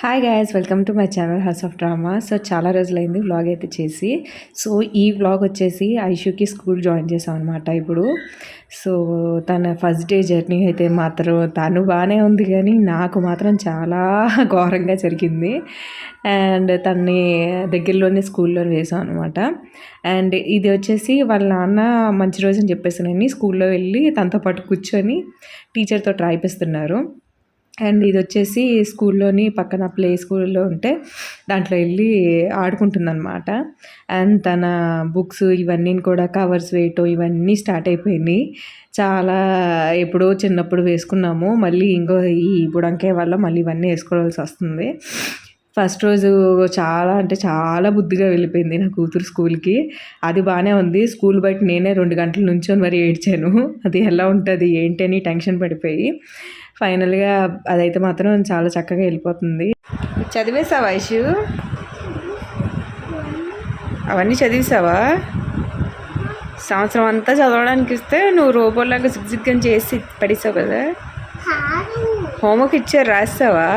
Hi guys, welcome to my channel house of drama. So చాలా రోజులైంది vlog అయితే చేసి. సో ఈ వ్లాగ్ వచ్చేసి ఐషుకి స్కూల్ జాయిన్ చేసాం అనమాట ఇప్పుడు. సో తన ఫస్ట్ డే జర్నీ అయితే మాత్రం తను బాగానే ఉంది, కానీ నాకు మాత్రం చాలా ఘోరంగా జరిగింది. అండ్ తన్ని దగ్గరలోనే స్కూల్లో వేసాం అనమాట. అండ్ ఇది వచ్చేసి వాళ్ళ నాన్న మంచి రోజు అని చెప్పేసి స్కూల్లో వెళ్ళి తనతో పాటు కూర్చొని టీచర్తో రాయిపిస్తున్నారు. అండ్ ఇది వచ్చేసి స్కూల్లోని పక్కన ప్లే స్కూల్లో ఉంటే దాంట్లో వెళ్ళి ఆడుకుంటుందన్నమాట. అండ్ తన బుక్స్ ఇవన్నీ కూడా కవర్స్ వేయటం ఇవన్నీ స్టార్ట్ అయిపోయినాయి. చాలా ఎప్పుడో చిన్నప్పుడు వేసుకున్నాము, మళ్ళీ ఇంకో ఈ బుడంకాయ వల్ల మళ్ళీ ఇవన్నీ వేసుకోవాల్సి వస్తుంది. ఫస్ట్ రోజు చాలా అంటే చాలా బుద్ధిగా వెళ్ళిపోయింది నా కూతురు స్కూల్కి. అది బాగానే ఉంది. స్కూల్ బయట నేనే 2 గంటల నుంచొని మరి ఏడ్చాను. అది ఎలా ఉంటుంది ఏంటి అని టెన్షన్ పడిపోయి ఫైనల్గా అదైతే మాత్రం చాలా చక్కగా వెళ్ళిపోతుంది. చదివేసావా ఐషు? అవన్నీ చదివేసావా? సంవత్సరం అంతా చదవడానికి ఇస్తే నువ్వు రోబోలాగా సిగ్జిగ్గని చేసి పడేసావు కదా. హోంవర్క్ ఇచ్చారు, రాస్తావా?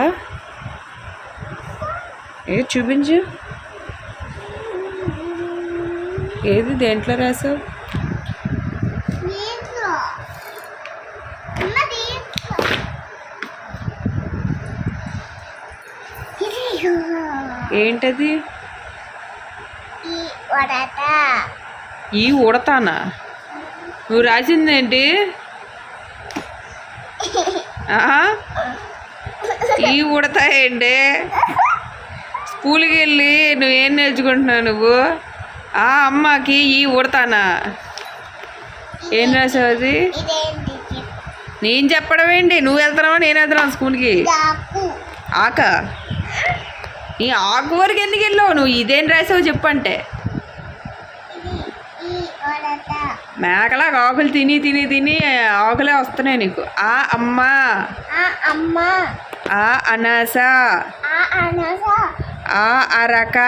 చూపించు, ఏది దేంట్లో రాసావు? ఏంటది? ఈ ఉడతానా? నువ్వు రాసిందేంటి? ఈ ఉడతా ఏంటి? స్కూల్కి వెళ్ళి నువ్వేం నేర్చుకుంటున్నావు నువ్వు? అమ్మకి ఈ ఉడతానా? ఏం రాసావు అది? నేను చెప్పడం ఏంటి? నువ్వు వెళ్తున్నావా నేను వెళ్తున్నావు స్కూల్కి? ఆక ఈ ఆకు వరకు ఎందుకు వెళ్ళావు నువ్వు? ఇదేం రాసావు చెప్పంటే. మేకలా ఆకులు తిని తిని తిని ఆకులే వస్తున్నాయి నీకు. అమ్మ, అనాస, అరక.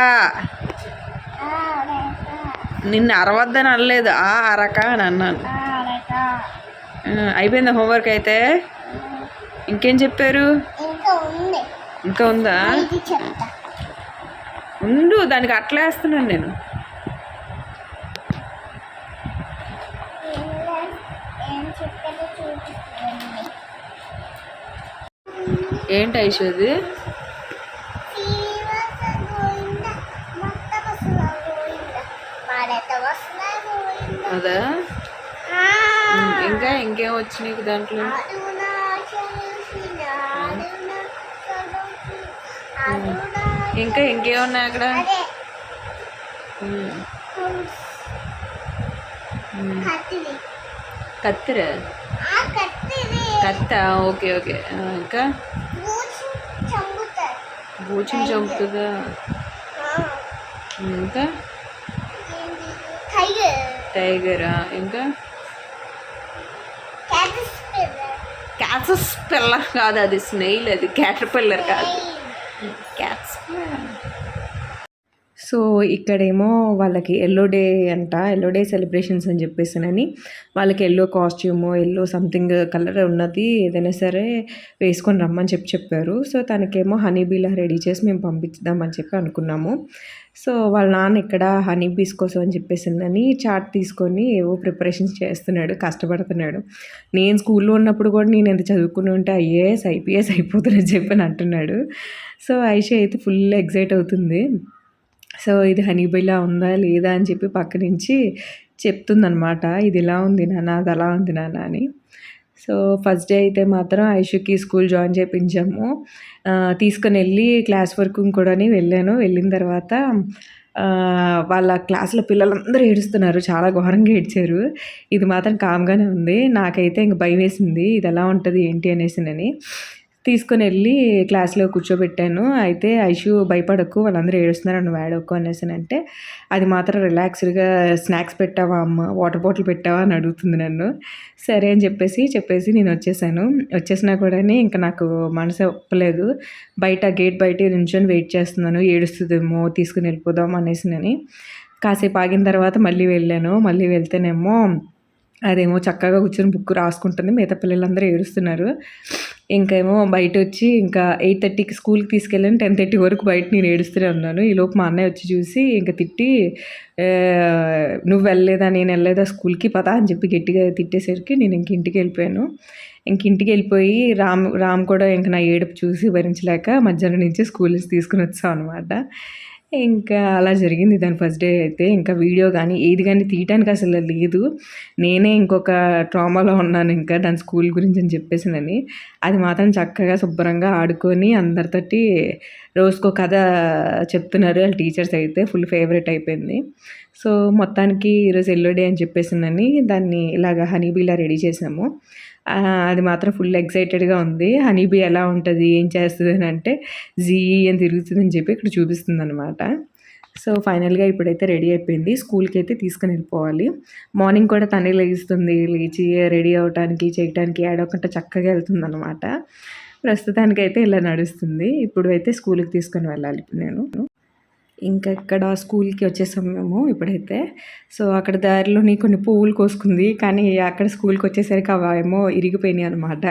నిన్ను అరవద్దని అనలేదు, అరక అని అన్నాను. అయిపోయిందా హోంవర్క్ అయితే? ఇంకేం చెప్పారు? ఇంకా ఉందా? ఉండు, దానికి అట్లా వేస్తున్నాను నేను. ఏంటి ఐషోది? అదా? ఇంకా ఇంకేం వచ్చినాయి దాంట్లో? ఇంకా ఇంకేమున్నాయి అక్కడ? కత్తిర? కత్త, ఓకే ఓకే. ఇంకా బూచిని చంపుతుందా? ఇంకా టైగరా? ఇంకా క్యాట్స్ పిల్ల కాదు, అది స్నేయిల్, అది క్యాటర్ పిల్లర్ కాదు, క్యాట్స్. సో ఇక్కడేమో వాళ్ళకి ఎల్లో డే అంట, ఎల్లో డే సెలబ్రేషన్స్ అని చెప్పేసినని వాళ్ళకి yellow costume, yellow something colour ఉన్నది ఏదైనా సరే వేసుకొని రమ్మని చెప్పారు. సో తనకేమో హనీబీలా రెడీ చేసి మేము పంపించుదామని చెప్పి అనుకున్నాము. సో వాళ్ళ నాన్న ఇక్కడ హనీబీస్ కోసం అని చెప్పేసిందని చాట్ తీసుకొని ఏవో ప్రిపరేషన్స్ చేస్తున్నాడు, కష్టపడుతున్నాడు. నేను స్కూల్లో ఉన్నప్పుడు కూడా నేను ఎంత చదువుకుని ఉంటే ఐపీఎస్ అయిపోతుందని చెప్పి అంటున్నాడు. సో ఐష అయితే ఫుల్ ఎగ్జైట్ అవుతుంది. సో ఇది హనీబీలా ఉందా లేదా అని చెప్పి పక్క నుంచి చెప్తుందనమాట. ఇది ఇలా ఉంది నాన్న, అది అలా ఉంది నాన్న అని. సో ఫస్ట్ డే అయితే మాత్రం ఐషుకి స్కూల్ జాయిన్ చేయించాము. తీసుకొని వెళ్ళి క్లాస్ వర్క్ కూడా వెళ్ళాను. వెళ్ళిన తర్వాత వాళ్ళ క్లాస్లో పిల్లలందరూ ఏడుస్తున్నారు, చాలా ఘోరంగా ఏడ్చారు. ఇది మాత్రం కామ్గానే ఉంది. నాకైతే ఇంక భయం వేసింది, ఇది ఎలా ఉంటుంది ఏంటి అనేసినని. తీసుకొని వెళ్ళి క్లాస్లో కూర్చోబెట్టాను. అయితే ఐషు భయపడకు, వాళ్ళందరూ ఏడుస్తున్నారు, నువ్వు ఏడవకు అనేసానంటే అది మాత్రం రిలాక్స్డ్గా స్నాక్స్ పెట్టావా అమ్మ, వాటర్ బాటిల్ పెట్టావా అని అడుగుతుంది నన్ను. సరే అని చెప్పేసి నేను వచ్చేసినా కూడా ఇంకా నాకు మనసు ఒప్పలేదు. గేట్ బయట నించొని వెయిట్ చేస్తున్నాను, ఏడుస్తుందేమో తీసుకుని వెళ్ళిపోదాం అనేసినని. కాసేపు ఆగిన తర్వాత మళ్ళీ వెళ్ళాను. మళ్ళీ వెళ్తేనేమో అదేమో చక్కగా కూర్చొని బుక్ రాసుకుంటుంది, మిగతా పిల్లలందరూ ఏడుస్తున్నారు. ఇంకేమో బయటొచ్చి ఇంకా 8:30కి స్కూల్‌కి తీసుకెళ్ళాను. 10:30 వరకు బయట నేను ఏడుస్తూనే ఉన్నాను. ఈలోపు మా అన్నయ్య వచ్చి చూసి ఇంక తిట్టి "నువ్వు వెళ్ళలేదా? నేను వెళ్ళలేదా స్కూల్‌కి పద" అని చెప్పి గట్టిగా తిట్టేసరికి నేను ఇంక ఇంటికెళ్ళిపోయాను. ఇంక ఇంటికెళ్ళిపోయి రామ్ కూడా ఇంక నా ఏడుపు చూసి భరించలేక మధ్యాహ్నం నుంచి స్కూల్ నుంచి తీసుకొనొచ్చాం అనమాట. ఇంకా అలా జరిగింది దాని ఫస్ట్ డే అయితే. ఇంకా వీడియో గానీ, ఏది గానీ తీయటానికి అసలు లేదు. నేనే ఇంకొక ట్రామాలో ఉన్నాను ఇంకా దాని స్కూల్ గురించి అని చెప్పేసినని. అది మాత్రం చక్కగా శుభ్రంగా ఆడుకొని అందరితోటి రోజుకో కథ చెప్తున్నారు ఆళ్ళ టీచర్స్ అయితే. ఫుల్ ఫేవరెట్ అయిపోయింది. సో, మొత్తానికి ఈరోజు యెల్లో డే అని చెప్పేసినని దాన్ని ఇలాగ హనీ బీలా రెడీ చేసాము. అది మాత్రం ఫుల్ ఎక్సైటెడ్‌గా ఉంది. హనీ బీ ఎలా ఉంటది? ఏం చేస్తదని అంటే జీ అని తిరుగుతుందని చెప్పి ఇక్కడ చూపిస్తుందనమాట. సో, ఫైనల్‌గా ఇప్పుడైతే రెడీ అయిపోయింది. స్కూల్‌కైతే తీసుకొని వెళ్ళిపోవాలి. మార్నింగ్ కూడా తనే లెగిస్తుంది. లేచి రెడీ అవ్వటానికి, చేయటానికి ఏడవకుండా చక్కగా వెళ్తుందనమాట. ప్రస్తుతానికైతే ఇలా నడుస్తుంది. ఇప్పుడు అయితే స్కూల్‌కి తీసుకొని వెళ్ళాలి ఇప్పుడు నేను. ఇంకా ఇక్కడ స్కూల్‌కి వచ్చేసాం మేము ఇప్పుడైతే. సో, అక్కడ దారిలోని కొన్ని పువ్వులు కోసుకుంది. కానీ అక్కడ స్కూల్‌కొచ్చేసరికి అవేమో ఇరిగిపోయినాయి అనమాట.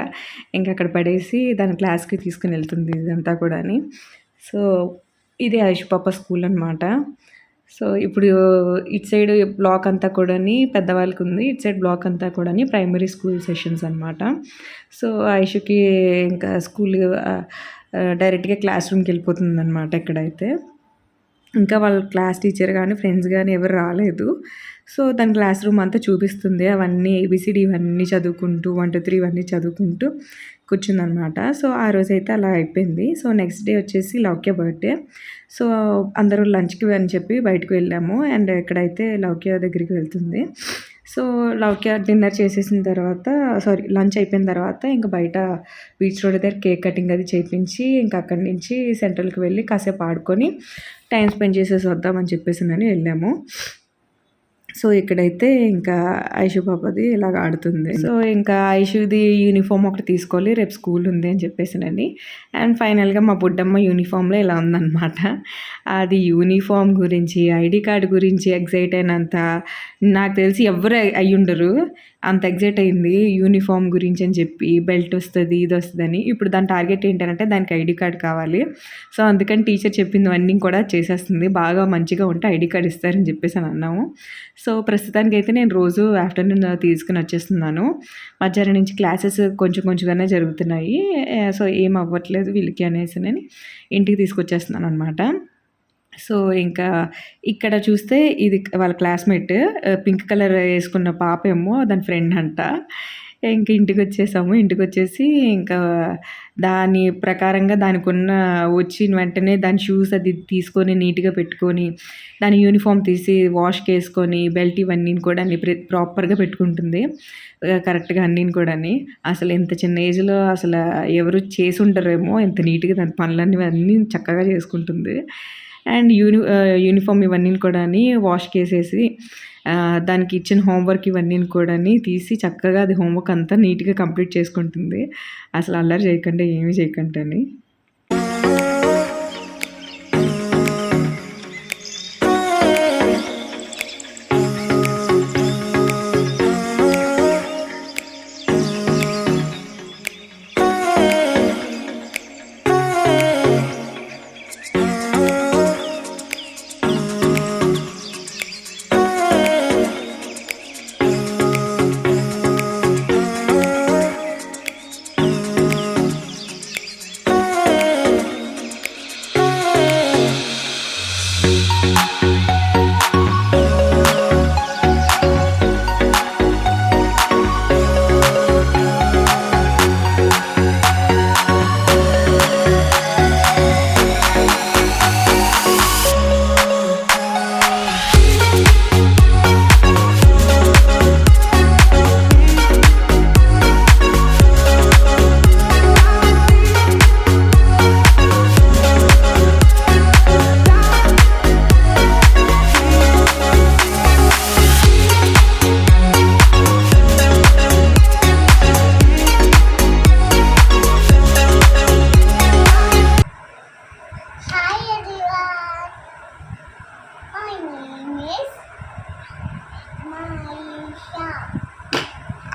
ఇంక అక్కడ పడేసి దాన్ని క్లాస్‌కి తీసుకొని వెళ్తుంది ఇదంతా కూడాని. సో, ఇది ఐషు పాప స్కూల్ అనమాట. సో, ఇప్పుడు ఇటు సైడ్ బ్లాక్ అంతా కూడాని పెద్దవాళ్ళకుంది. ఇటు సైడ్ బ్లాక్ అంతా కూడాని ప్రైమరీ స్కూల్ సెషన్స్ అనమాట. సో, ఐషుకి ఇంకా స్కూల్ డైరెక్ట్‌గా క్లాస్ రూమ్‌కెళ్ళిపోతుందనమాట ఇక్కడైతే. ఇంకా వాళ్ళ క్లాస్ టీచర్ గానీ, ఫ్రెండ్స్ గానీ ఎవరు రాలేదు. సో, తన క్లాస్ రూమ్ అంతా చూపిస్తుంది. అవన్నీ ఏబీసీడీ ఇవన్నీ చదువుకుంటూ 1, 2, 3 ఇవన్నీ చదువుకుంటూ కూర్చుందనమాట. సో, ఆ రోజైతే అలా అయిపోయింది. సో, నెక్స్ట్ డే వచ్చేసి లౌక్య బర్త్‌డే. సో, అందరూ లంచ్‌కి అని చెప్పి బయటకు వెళ్ళాము. అండ్ ఇక్కడైతే లౌక్య దగ్గరికి వెళ్తుంది. సో, లౌక్య డిన్నర్ చేసేసిన తర్వాత లంచ్ అయిపోయిన తర్వాత ఇంక బయట బీచ్ రోడ్ దగ్గర కేక్ కటింగ్ అది చేపించి ఇంక అక్కడి నుంచి సెంట్రల్‌కి వెళ్ళి కాసేపు ఆడుకొని టైమ్ స్పెండ్ చేసేసి వద్దామని చెప్పేసినని వెళ్ళాము. సో, ఇక్కడైతే ఇంకా ఐషు పాపది ఇలాగ ఆడుతుంది. సో, ఇంకా ఐషుది యూనిఫామ్ ఒకటి తీసుకోవాలి. రేపు స్కూల్ ఉంది అని చెప్పేసినని. అండ్ ఫైనల్‌గా మా బుడ్డమ్మ యూనిఫామ్‌లో ఇలా ఉందనమాట. అది యూనిఫామ్ గురించి, ఐడీ కార్డ్ గురించి ఎక్సైట్ అయినంత నాకు తెలిసి ఎవ్వరు అయ్యుండరు. అంత ఎక్సైట్ అయింది యూనిఫామ్ గురించి అని చెప్పి. బెల్ట్ వస్తది, ఇది వస్తదని. ఇప్పుడు దాని టార్గెట్ ఏంటనంటే దానికి ఐడీ కార్డ్ కావాలి. సో, అందుకని టీచర్ చెప్పిందవన్నీ కూడా చేసేస్తుంది. బాగా మంచిగా ఉంటే ఐడీ కార్డ్ ఇస్తారని చెప్పేసని అన్నాము. సో, ప్రస్తుతానికైతే నేను రోజు ఆఫ్టర్‌నూన్ తీసుకొని వచ్చేస్తున్నాను. మధ్యాహ్నం నుంచి క్లాసెస్ కొంచెం కొంచెంగానే జరుగుతున్నాయి. సో, ఏం అవ్వట్లేదు వీళ్ళకి అనేసినని ఇంటికి తీసుకొచ్చేస్తున్నాననమాట. సో, ఇంకా ఇక్కడ చూస్తే ఇది వాళ్ళ క్లాస్‌మేట్ పింక్ కలర్ ఏసుకున్న పాపేమో దాని ఫ్రెండ్ అంట. ఇంక ఇంటికొచ్చేసాము. ఇంటికొచ్చేసి ఇంకా దాని ప్రకారంగా దానికున్న వచ్చిన వెంటనే దాని షూస్ అది తీసుకొని నీట్‌గా పెట్టుకొని, దాని యూనిఫార్మ్ తీసి వాష్‌కేసుకొని, బెల్ట్ ఇవన్నీని కూడా ప్రాపర్‌గా పెట్టుకుంటుంది. కరెక్ట్‌గా అన్నీని కూడాని. అసలు ఇంత చిన్న ఏజ్‌లో అసల ఎవరు చేసుండరేమో ఇంత నీట్‌గా దాని పనులన్నీ చక్కగా చేసుకుంటుంది. అండ్ యూనిఫార్మ్ ఇవన్నీ కూడాని వాష్‌కేసేసి దానికి ఇచ్చిన హోంవర్క్ ఇవన్నీ కూడాని తీసి చక్కగా అది హోంవర్క్ అంతా నీట్‌గా కంప్లీట్ చేసుకుంటుంది. అసలు అల్లరి చేయకుండా ఏమీ చేయకుండాని.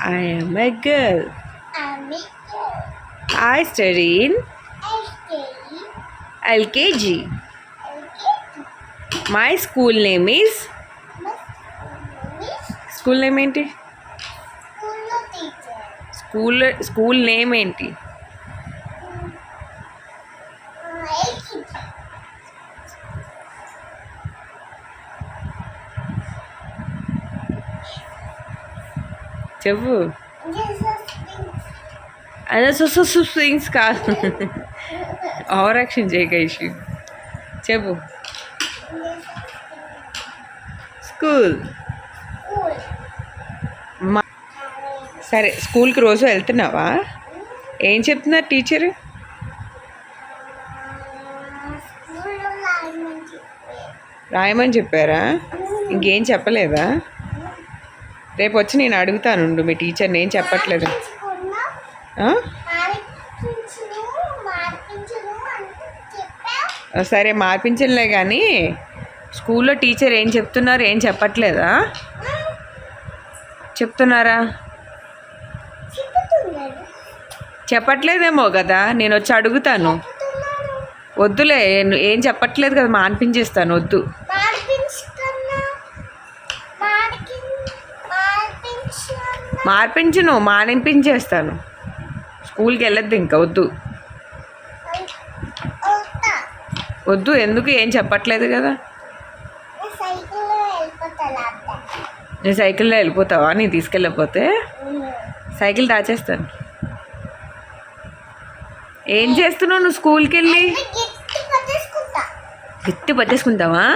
I am a girl. I'm a girl. I study in LKG. My school name is school name ఏంటి? స్కూల్ నేమ్ ఏంటి? చెప్పు. అదే స్వింగ్స్ కాదు. ఓవర్ యాక్షన్ చేయకైషి. చెప్పు. స్కూల్. సరే, స్కూల్కి రోజు వెళ్తున్నావా? ఏం చెప్తున్నారు టీచర్? రాయమని చెప్పారా? ఇంకేం చెప్పలేదా? రేపు వచ్చి నేను అడుగుతాను మీ టీచర్ని. ఏం చెప్పట్లేదు. సరే, మార్పించలే కానీ స్కూల్లో టీచర్ ఏం చెప్తున్నారు? ఏం చెప్పట్లేదా? చెప్తున్నారా? చెప్పట్లేదేమో కదా, నేను వచ్చి అడుగుతాను. వద్దులే, ఏం చెప్పట్లేదు కదా, మాన్పించేస్తాను. వద్దు, మార్పించను, మానిపించేస్తాను. స్కూల్కి వెళ్ళొద్దు ఇంకా. వద్దు వద్దు. ఎందుకు? ఏం చెప్పట్లేదు కదా. నేను సైకిల్లో వెళ్ళిపోతావా? నేను తీసుకెళ్ళకపోతే సైకిల్ దాచేస్తాను. ఏం చేస్తున్నావు నువ్వు స్కూల్కి వెళ్ళి? గట్టి పట్టేసుకుంటావా?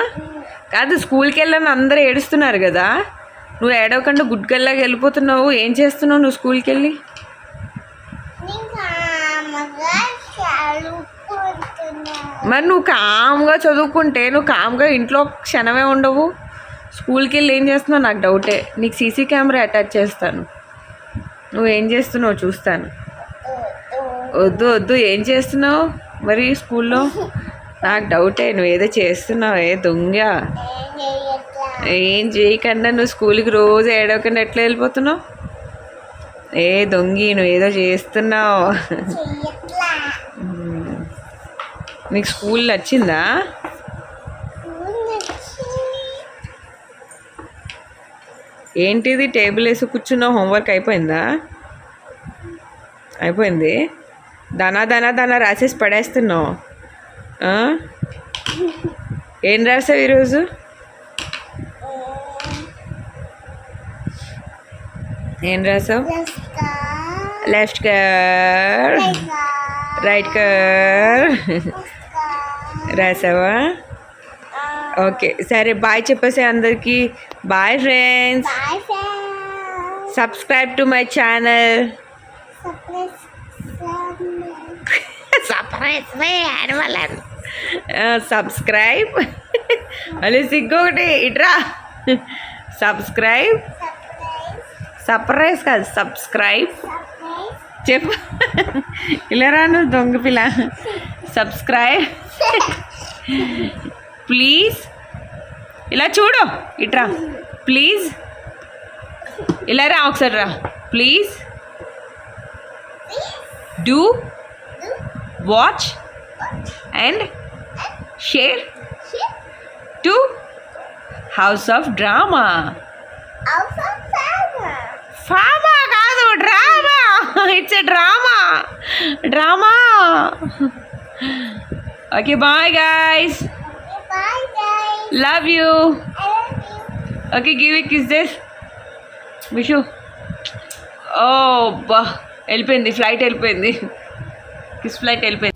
కాదు, స్కూల్కి వెళ్ళని అందరూ ఏడుస్తున్నారు కదా, నువ్వు ఏడవకుండా గుడ్గల్లాగా వెళ్ళిపోతున్నావు. ఏం చేస్తున్నావు నువ్వు స్కూల్కి వెళ్ళి? మరి నువ్వు కామ్గా చదువుకుంటే నువ్వు కామ్గా ఇంట్లో క్షణమే ఉండవు. స్కూల్కి వెళ్ళి ఏం చేస్తున్నావు? నాకు డౌటే. నీకు సీసీ కెమెరా అటాచ్ చేస్తాను. నువ్వేం చేస్తున్నావు చూస్తాను. వద్దు వద్దు. ఏం చేస్తున్నావు మరి స్కూల్లో? నాకు డౌటే, నువ్వేదో చేస్తున్నావు. దొంగ. ఏం చేయకుండా నువ్వు స్కూల్కి రోజు ఏడవకుండా ఎట్లా వెళ్ళిపోతున్నావు? దొంగి, నువ్వేదో చేస్తున్నావు. నీకు స్కూల్ నచ్చిందా? ఏంటిది టేబుల్ వేసి కూర్చున్నావు? హోంవర్క్ అయిపోయిందా? అయిపోయింది. దనా రాసేసి పడేస్తున్నావు. ఏం రాసావు ఈరోజు? ఏం రాసావు? లెఫ్ట్ కర్, రైట్ కర్ రాసావా? ఓకే, సరే, బాయ్ చెప్పేసి అందరికీ. Bye friends. Subscribe to my channel. Subscribe. మళ్ళీ సిగ్గొకటి ఇట్రా. సబ్స్క్రైబ్. సర్ప్రైజ్ కాదు, సబ్స్క్రైబ్ చెప్పు. ఇలా రాను దొంగ పిల్ల. Subscribe please. ఇలా చూడు, ఇట్రా ప్లీజ్. ఇలా రా, ఒకసారి రా please. Do watch and share to house of drama. ఫామా కాదు, drama. It's a drama. Okay, bye guys. Love you. Okay, give a kiss this విషు. ఓ బా, వెళ్ళిపోయింది ఫ్లైట్, వెళ్ళిపోయింది కిస్ ఫ్లైట్ వెళ్ళిపోయింది.